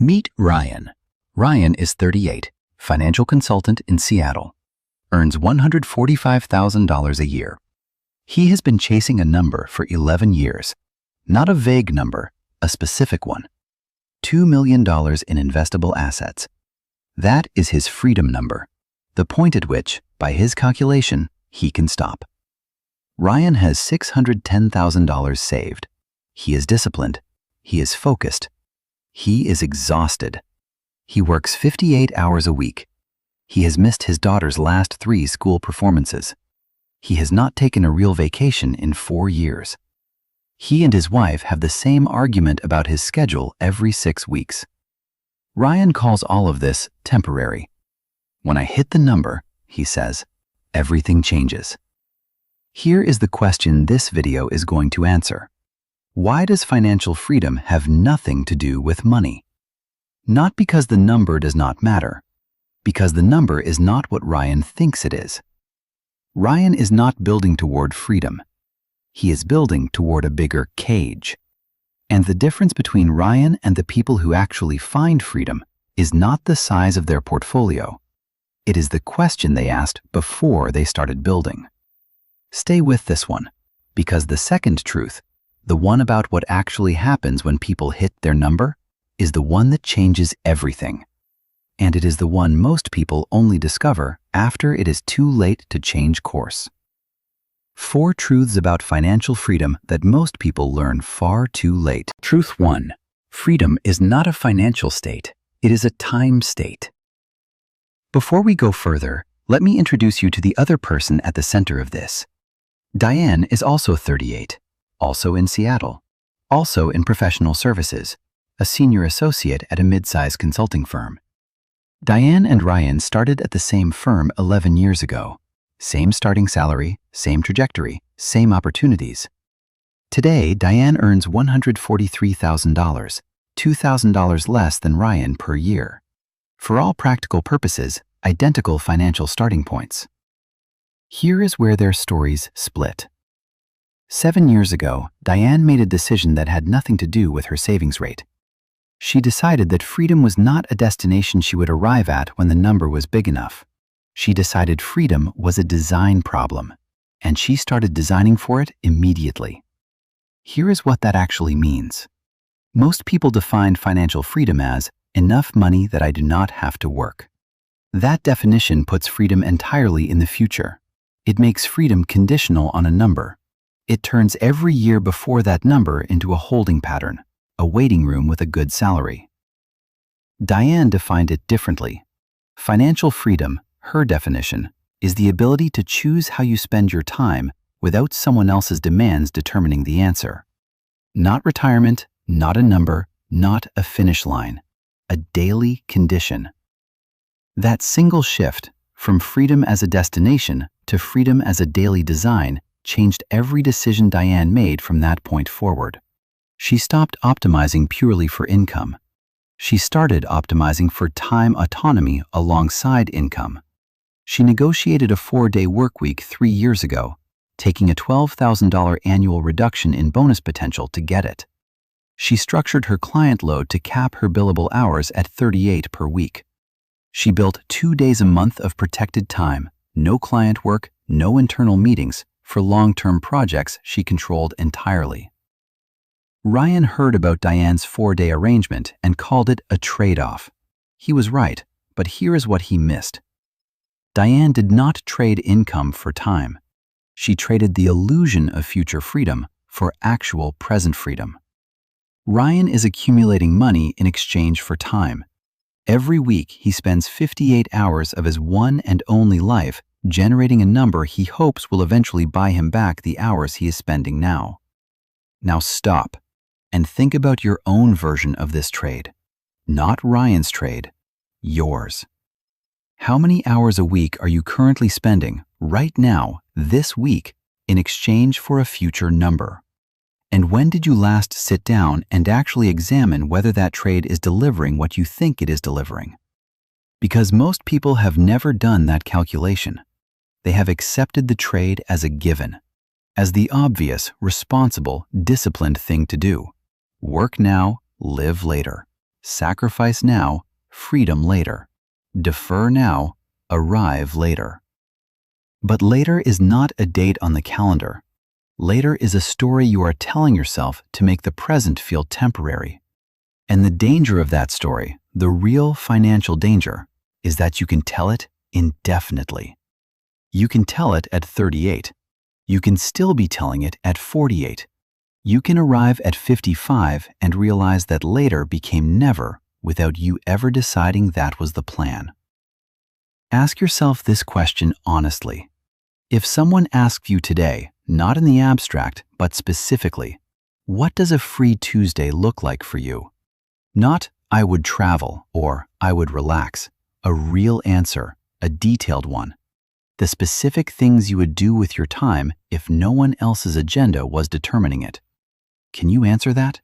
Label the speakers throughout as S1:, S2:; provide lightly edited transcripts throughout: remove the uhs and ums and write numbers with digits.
S1: Meet Ryan. Ryan is 38, financial consultant in Seattle, earns $145,000 a year. He has been chasing a number for 11 years, not a vague number, a specific one. $2 million in investable assets. That is his freedom number, the point at which, by his calculation, he can stop. Ryan has $610,000 saved. He is disciplined. He is focused. He is exhausted. He works 58 hours a week. He has missed his daughter's last 3 school performances. He has not taken a real vacation in 4 years. He and his wife have the same argument about his schedule every 6 weeks. Ryan calls all of this temporary. When I hit the number, he says, everything changes. Here is the question this video is going to answer. Why does financial freedom have nothing to do with money? Not because the number does not matter, because the number is not what Ryan thinks it is. Ryan is not building toward freedom. He is building toward a bigger cage. And the difference between Ryan and the people who actually find freedom is not the size of their portfolio. It is the question they asked before they started building. Stay with this one, because the second truth, the one about what actually happens when people hit their number, is the one that changes everything. And it is the one most people only discover after it is too late to change course. 4 truths about financial freedom that most people learn far too late. Truth 1. Freedom is not a financial state. It is a time state. Before we go further, let me introduce you to the other person at the center of this. Diane is also 38, also in Seattle, also in professional services, a senior associate at a mid-sized consulting firm. Diane and Ryan started at the same firm 11 years ago. Same starting salary, same trajectory, same opportunities. Today, Diane earns $143,000, $2,000 less than Ryan per year. For all practical purposes, identical financial starting points. Here is where their stories split. 7 years ago, Diane made a decision that had nothing to do with her savings rate. She decided that freedom was not a destination she would arrive at when the number was big enough. She decided freedom was a design problem, and she started designing for it immediately. Here is what that actually means. Most people define financial freedom as enough money that I do not have to work. That definition puts freedom entirely in the future. It makes freedom conditional on a number. It turns every year before that number into a holding pattern, a waiting room with a good salary. Diane defined it differently. Financial freedom, her definition, is the ability to choose how you spend your time without someone else's demands determining the answer. Not retirement, not a number, not a finish line. A daily condition. That single shift, from freedom as a destination to freedom as a daily design, changed every decision Diane made from that point forward. She stopped optimizing purely for income. She started optimizing for time autonomy alongside income. She negotiated a 4-day workweek 3 years ago, taking a $12,000 annual reduction in bonus potential to get it. She structured her client load to cap her billable hours at 38 per week. She built 2 days a month of protected time, no client work, no internal meetings, for long-term projects she controlled entirely. Ryan heard about Diane's 4-day arrangement and called it a trade-off. He was right, but here is what he missed. Diane did not trade income for time. She traded the illusion of future freedom for actual present freedom. Ryan is accumulating money in exchange for time. Every week, he spends 58 hours of his one and only life generating a number he hopes will eventually buy him back the hours he is spending now. Now stop and think about your own version of this trade. Not Ryan's trade, yours. How many hours a week are you currently spending right now, this week, in exchange for a future number? And when did you last sit down and actually examine whether that trade is delivering what you think it is delivering? Because most people have never done that calculation. They have accepted the trade as a given, as the obvious, responsible, disciplined thing to do. Work now, live later. Sacrifice now, freedom later. Defer now, arrive later. But later is not a date on the calendar. Later is a story you are telling yourself to make the present feel temporary. And the danger of that story, the real financial danger, is that you can tell it indefinitely. You can tell it at 38. You can still be telling it at 48. You can arrive at 55 and realize that later became never without you ever deciding that was the plan. Ask yourself this question honestly. If someone asked you today, not in the abstract, but specifically, what does a free Tuesday look like for you? Not, I would travel or I would relax. A real answer, a detailed one. The specific things you would do with your time if no one else's agenda was determining it. Can you answer that?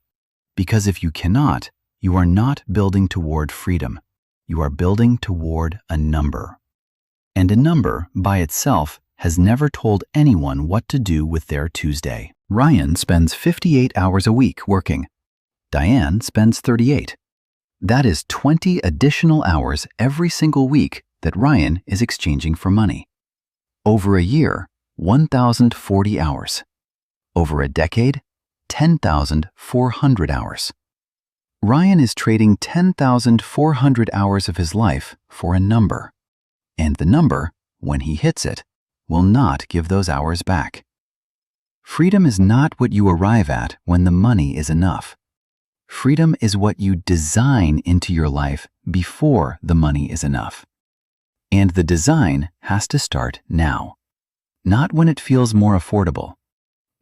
S1: Because if you cannot, you are not building toward freedom. You are building toward a number. And a number, by itself, has never told anyone what to do with their Tuesday. Ryan spends 58 hours a week working. Diane spends 38. That is 20 additional hours every single week that Ryan is exchanging for money. Over a year, 1,040 hours. Over a decade, 10,400 hours. Ryan is trading 10,400 hours of his life for a number. And the number, when he hits it, will not give those hours back. Freedom is not what you arrive at when the money is enough. Freedom is what you design into your life before the money is enough. And the design has to start now. Not when it feels more affordable.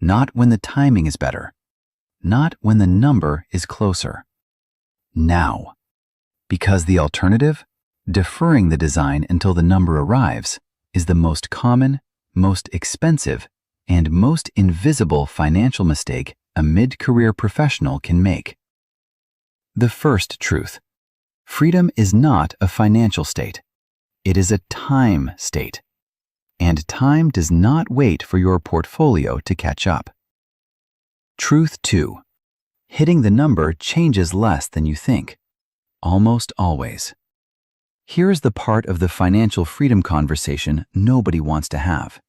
S1: Not when the timing is better. Not when the number is closer. Now. Because the alternative, deferring the design until the number arrives, is the most common, most expensive, and most invisible financial mistake a mid-career professional can make. The first truth. Freedom is not a financial state. It is a time state. And time does not wait for your portfolio to catch up. Truth 2. Hitting the number changes less than you think. Almost always. Here's the part of the financial freedom conversation nobody wants to have.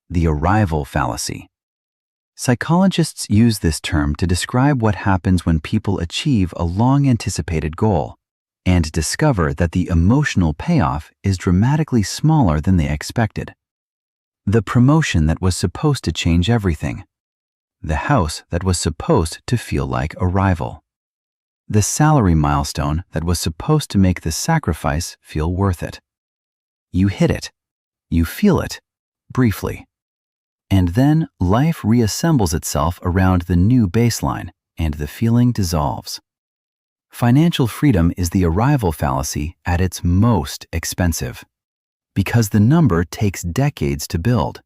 S1: The arrival fallacy. Psychologists use this term to describe what happens when people achieve a long-anticipated goal and discover that the emotional payoff is dramatically smaller than they expected. The promotion that was supposed to change everything. The house that was supposed to feel like arrival. The salary milestone that was supposed to make the sacrifice feel worth it. You hit it. You feel it, briefly. And then life reassembles itself around the new baseline, and the feeling dissolves. Financial freedom is the arrival fallacy at its most expensive, because the number takes decades to build.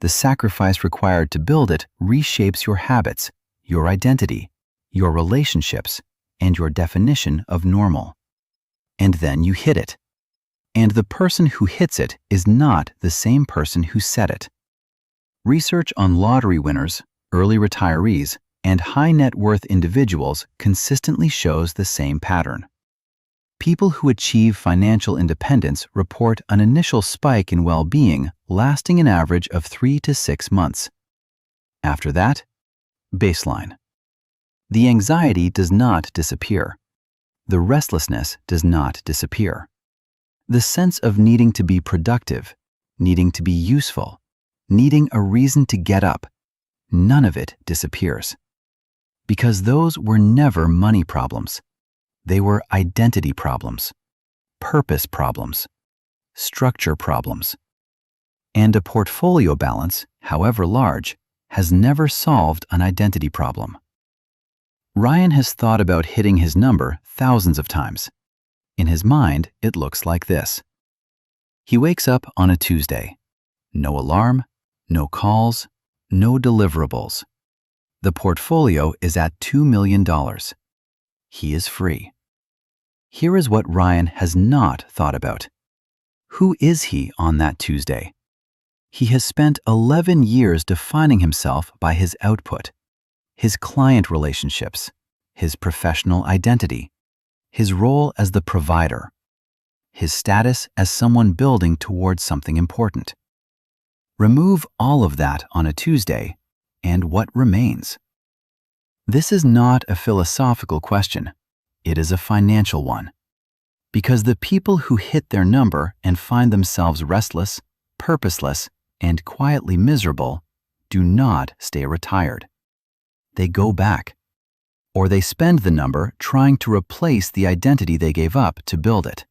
S1: The sacrifice required to build it reshapes your habits, your identity, your relationships, and your definition of normal. And then you hit it. And the person who hits it is not the same person who set it. Research on lottery winners, early retirees, and high net worth individuals consistently shows the same pattern. People who achieve financial independence report an initial spike in well-being lasting an average of 3 to 6 months. After that, baseline. The anxiety does not disappear. The restlessness does not disappear. The sense of needing to be productive, needing to be useful, needing a reason to get up, none of it disappears. Because those were never money problems. They were identity problems, purpose problems, structure problems. And a portfolio balance, however large, has never solved an identity problem. Ryan has thought about hitting his number thousands of times. In his mind, it looks like this. He wakes up on a Tuesday. No alarm, no calls, no deliverables. The portfolio is at $2 million. He is free. Here is what Ryan has not thought about. Who is he on that Tuesday? He has spent 11 years defining himself by his output, his client relationships, his professional identity, his role as the provider, his status as someone building towards something important. Remove all of that on a Tuesday, and what remains? This is not a philosophical question. It is a financial one. Because the people who hit their number and find themselves restless, purposeless, and quietly miserable do not stay retired. They go back, or they spend the number trying to replace the identity they gave up to build it.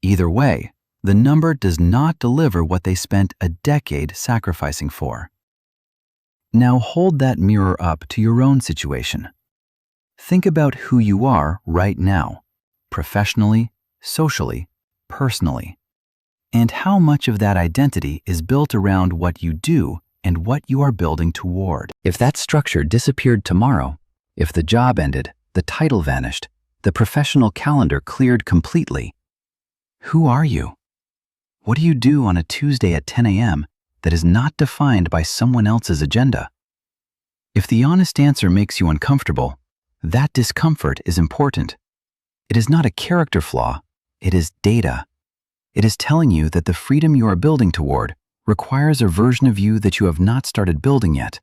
S1: Either way, the number does not deliver what they spent a decade sacrificing for. Now hold that mirror up to your own situation. Think about who you are right now, professionally, socially, personally, and how much of that identity is built around what you do and what you are building toward. If that structure disappeared tomorrow, if the job ended, the title vanished, the professional calendar cleared completely, who are you? What do you do on a Tuesday at 10 a.m. that is not defined by someone else's agenda? If the honest answer makes you uncomfortable, that discomfort is important. It is not a character flaw, it is data. It is telling you that the freedom you are building toward requires a version of you that you have not started building yet.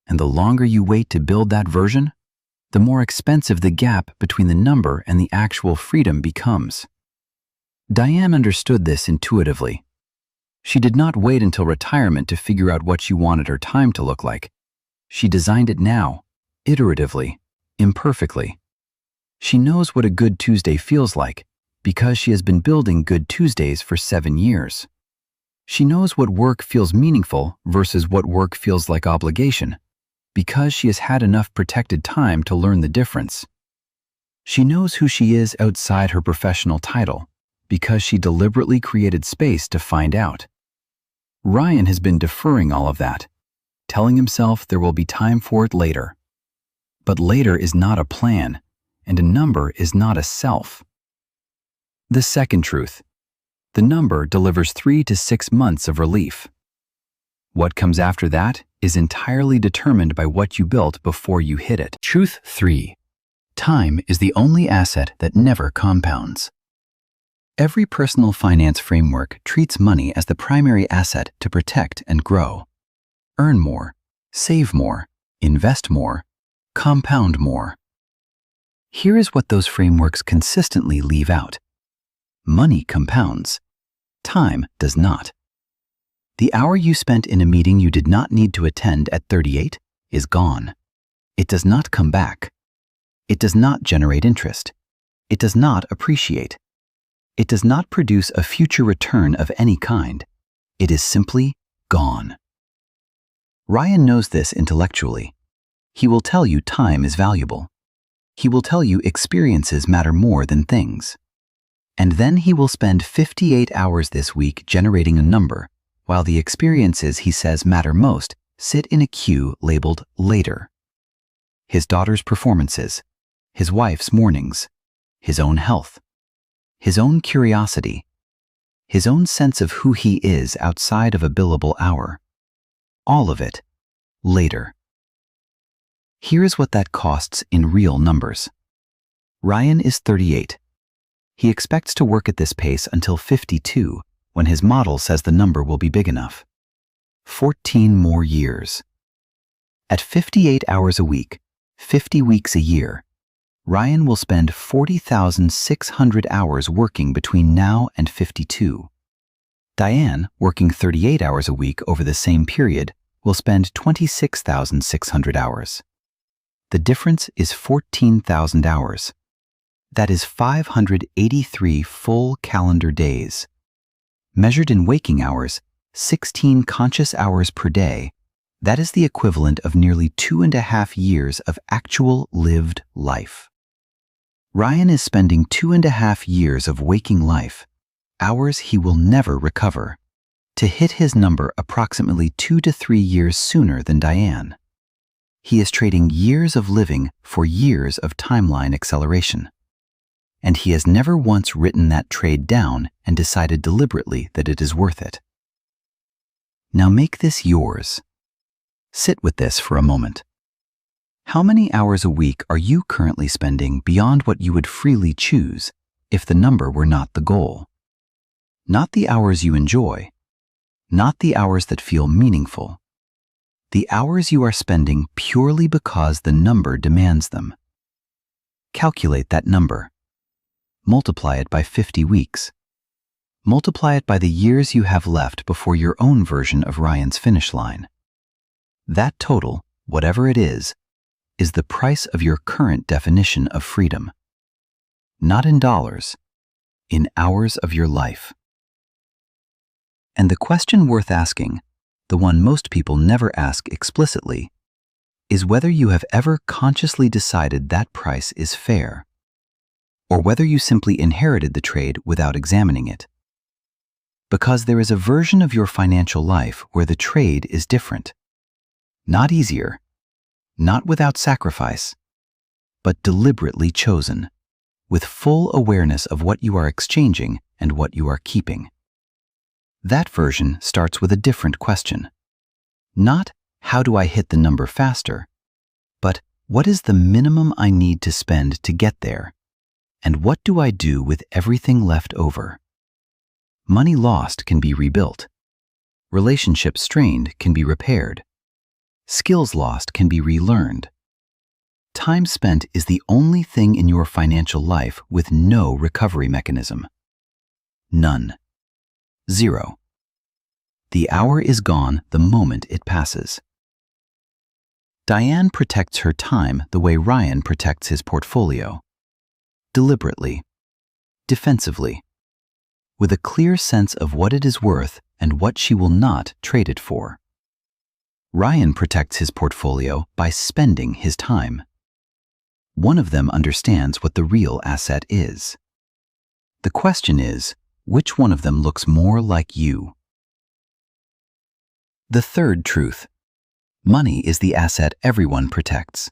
S1: And the longer you wait to build that version, the more expensive the gap between the number and the actual freedom becomes. Diane understood this intuitively. She did not wait until retirement to figure out what she wanted her time to look like. She designed it now, iteratively, imperfectly. She knows what a good Tuesday feels like because she has been building good Tuesdays for 7 years. She knows what work feels meaningful versus what work feels like obligation because she has had enough protected time to learn the difference. She knows who she is outside her professional title because she deliberately created space to find out. Ryan has been deferring all of that, telling himself there will be time for it later. But later is not a plan, and a number is not a self. The second truth: the number delivers 3 to 6 months of relief. What comes after that is entirely determined by what you built before you hit it. Truth 3: time is the only asset that never compounds. Every personal finance framework treats money as the primary asset to protect and grow. Earn more, save more, invest more, compound more. Here is what those frameworks consistently leave out. Money compounds. Time does not. The hour you spent in a meeting you did not need to attend at 38 is gone. It does not come back. It does not generate interest. It does not appreciate. It does not produce a future return of any kind. It is simply gone. Ryan knows this intellectually. He will tell you time is valuable. He will tell you experiences matter more than things. And then he will spend 58 hours this week generating a number, while the experiences he says matter most sit in a queue labeled later. His daughter's performances, his wife's mornings, his own health, his own curiosity, his own sense of who he is outside of a billable hour. All of it, later. Here is what that costs in real numbers. Ryan is 38. He expects to work at this pace until 52, when his model says the number will be big enough. 14 more years. At 58 hours a week, 50 weeks a year, Ryan will spend 40,600 hours working between now and 52. Diane, working 38 hours a week over the same period, will spend 26,600 hours. The difference is 14,000 hours. That is 583 full calendar days. Measured in waking hours, 16 conscious hours per day, that is the equivalent of nearly 2.5 years of actual lived life. Ryan is spending 2.5 years of waking life, hours he will never recover, to hit his number approximately 2 to 3 years sooner than Diane. He is trading years of living for years of timeline acceleration. And he has never once written that trade down and decided deliberately that it is worth it. Now make this yours. Sit with this for a moment. How many hours a week are you currently spending beyond what you would freely choose if the number were not the goal? Not the hours you enjoy, not the hours that feel meaningful, the hours you are spending purely because the number demands them. Calculate that number. Multiply it by 50 weeks. Multiply it by the years you have left before your own version of Ryan's finish line. That total, whatever it is the price of your current definition of freedom. Not in dollars, in hours of your life. And the question worth asking, the one most people never ask explicitly, is whether you have ever consciously decided that price is fair, or whether you simply inherited the trade without examining it. Because there is a version of your financial life where the trade is different. Not easier, not without sacrifice, but deliberately chosen, with full awareness of what you are exchanging and what you are keeping. That version starts with a different question. Not, how do I hit the number faster? But, what is the minimum I need to spend to get there? And what do I do with everything left over? Money lost can be rebuilt. Relationships strained can be repaired. Skills lost can be relearned. Time spent is the only thing in your financial life with no recovery mechanism. None. Zero. The hour is gone the moment it passes. Diane protects her time the way Ryan protects his portfolio. Deliberately. Defensively. With a clear sense of what it is worth and what she will not trade it for. Ryan protects his portfolio by spending his time. One of them understands what the real asset is. The question is, which one of them looks more like you? The third truth. Money is the asset everyone protects.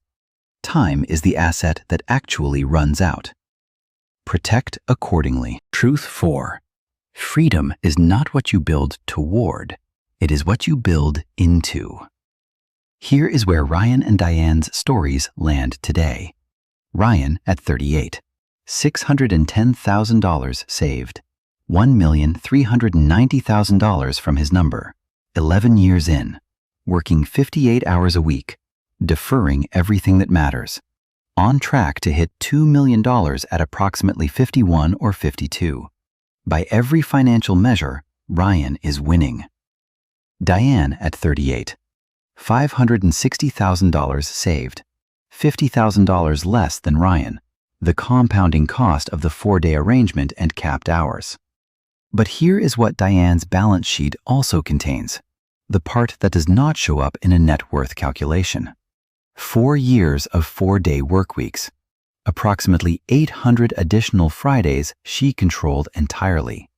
S1: Time is the asset that actually runs out. Protect accordingly. Truth 4. Freedom is not what you build toward, it is what you build into. Here is where Ryan and Diane's stories land today. Ryan at 38, $610,000 saved, $1,390,000 from his number, 11 years in, working 58 hours a week, deferring everything that matters, on track to hit $2 million at approximately 51 or 52. By every financial measure, Ryan is winning. Diane at 38, $560,000 saved, $50,000 less than Ryan, the compounding cost of the 4-day arrangement and capped hours. But here is what Diane's balance sheet also contains, the part that does not show up in a net worth calculation. 4 years of 4-day work weeks, approximately 800 additional Fridays she controlled entirely.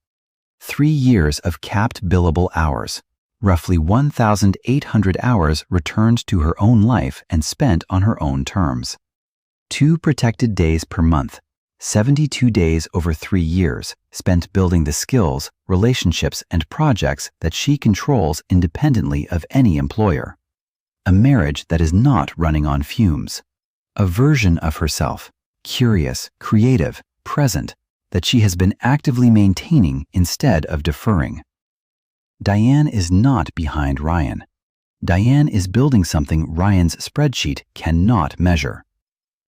S1: 3 years of capped billable hours, roughly 1,800 hours returned to her own life and spent on her own terms. 2 protected days per month, 72 days over 3 years, spent building the skills, relationships, and projects that she controls independently of any employer. A marriage that is not running on fumes. A version of herself, curious, creative, present, that she has been actively maintaining instead of deferring. Diane is not behind Ryan. Diane is building something Ryan's spreadsheet cannot measure.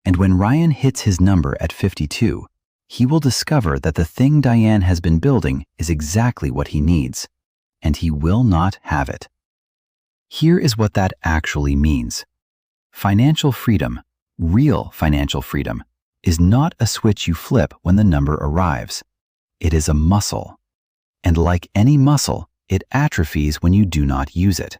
S1: And when Ryan hits his number at 52, he will discover that the thing Diane has been building is exactly what he needs, and he will not have it. Here is what that actually means. Financial freedom, real financial freedom, is not a switch you flip when the number arrives. It is a muscle. And like any muscle, it atrophies when you do not use it.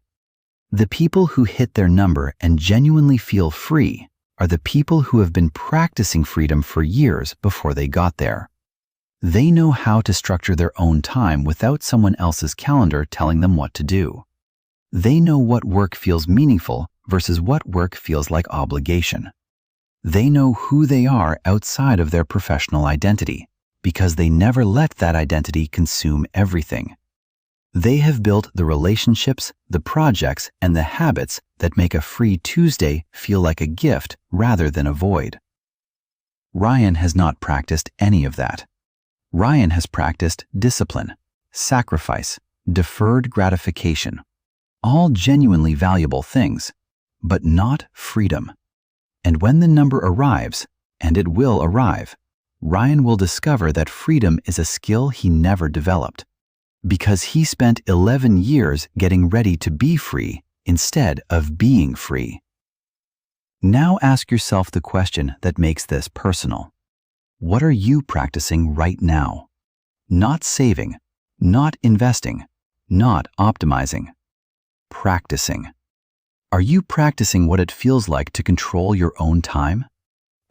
S1: The people who hit their number and genuinely feel free are the people who have been practicing freedom for years before they got there. They know how to structure their own time without someone else's calendar telling them what to do. They know what work feels meaningful versus what work feels like obligation. They know who they are outside of their professional identity because they never let that identity consume everything. They have built the relationships, the projects, and the habits that make a free Tuesday feel like a gift rather than a void. Ryan has not practiced any of that. Ryan has practiced discipline, sacrifice, deferred gratification, all genuinely valuable things, but not freedom. And when the number arrives, and it will arrive, Ryan will discover that freedom is a skill he never developed, because he spent 11 years getting ready to be free instead of being free. Now ask yourself the question that makes this personal. What are you practicing right now? Not saving, not investing, not optimizing. Practicing. Are you practicing what it feels like to control your own time?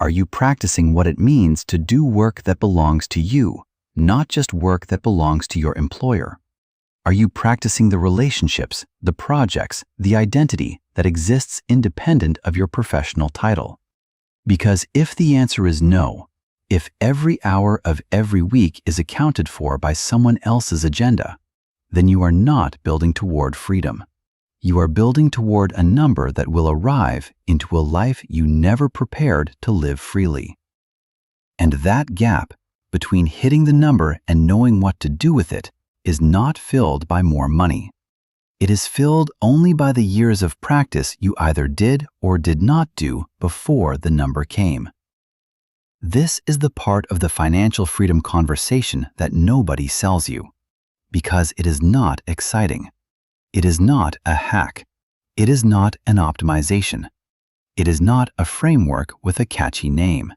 S1: Are you practicing what it means to do work that belongs to you, not just work that belongs to your employer? Are you practicing the relationships, the projects, the identity that exists independent of your professional title? Because if the answer is no, if every hour of every week is accounted for by someone else's agenda, then you are not building toward freedom. You are building toward a number that will arrive into a life you never prepared to live freely. And that gap between hitting the number and knowing what to do with it is not filled by more money. It is filled only by the years of practice you either did or did not do before the number came. This is the part of the financial freedom conversation that nobody sells you, because it is not exciting. It is not a hack. It is not an optimization. It is not a framework with a catchy name.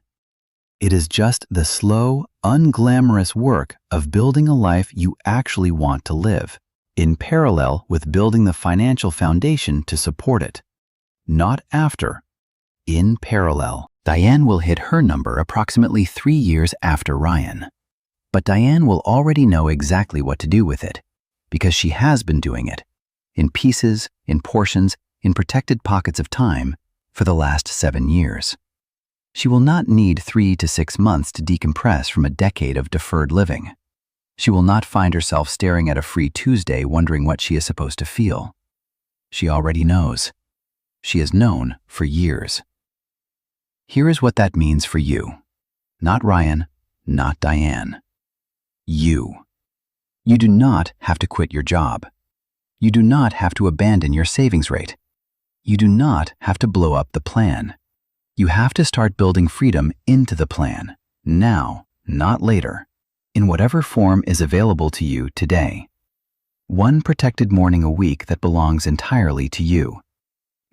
S1: It is just the slow, unglamorous work of building a life you actually want to live, in parallel with building the financial foundation to support it. Not after, in parallel. Diane will hit her number approximately 3 years after Ryan. But Diane will already know exactly what to do with it, because she has been doing it, in pieces, in portions, in protected pockets of time, for the last 7 years. She will not need 3 to 6 months to decompress from a decade of deferred living. She will not find herself staring at a free Tuesday wondering what she is supposed to feel. She already knows. She has known for years. Here is what that means for you. Not Ryan, not Diane. You. You do not have to quit your job. You do not have to abandon your savings rate. You do not have to blow up the plan. You have to start building freedom into the plan, now, not later, in whatever form is available to you today. One protected morning a week that belongs entirely to you.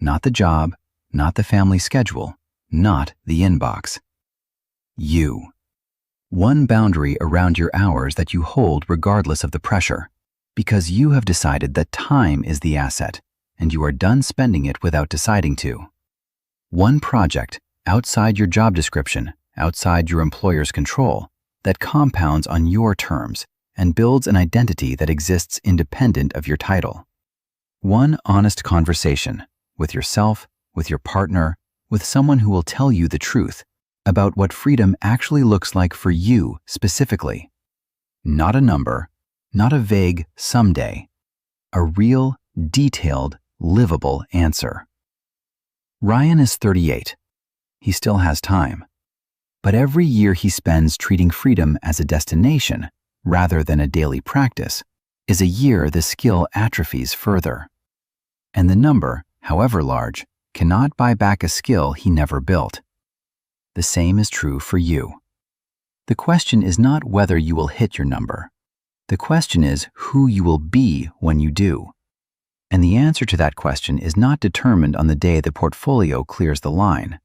S1: Not the job, not the family schedule, not the inbox. You. One boundary around your hours that you hold regardless of the pressure, because you have decided that time is the asset, and you are done spending it without deciding to. One project, outside your job description, outside your employer's control, that compounds on your terms and builds an identity that exists independent of your title. One honest conversation, with yourself, with your partner, with someone who will tell you the truth about what freedom actually looks like for you specifically. Not a number, not a vague someday, a real, detailed, livable answer. Ryan is 38. He still has time. But every year he spends treating freedom as a destination rather than a daily practice is a year the skill atrophies further. And the number, however large, cannot buy back a skill he never built. The same is true for you. The question is not whether you will hit your number. The question is who you will be when you do. And the answer to that question is not determined on the day the portfolio clears the line.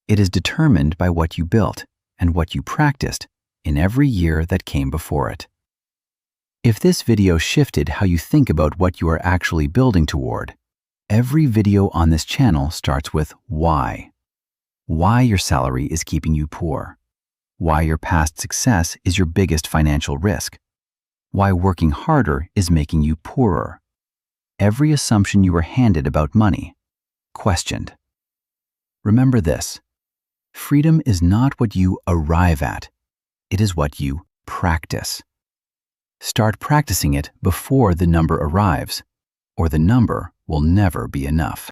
S1: It is determined by what you built and what you practiced in every year that came before it. If this video shifted how you think about what you are actually building toward, every video on this channel starts with why. Why your salary is keeping you poor. Why your past success is your biggest financial risk. Why working harder is making you poorer. Every assumption you were handed about money, questioned. Remember this: freedom is not what you arrive at, it is what you practice. Start practicing it before the number arrives, or the number will never be enough.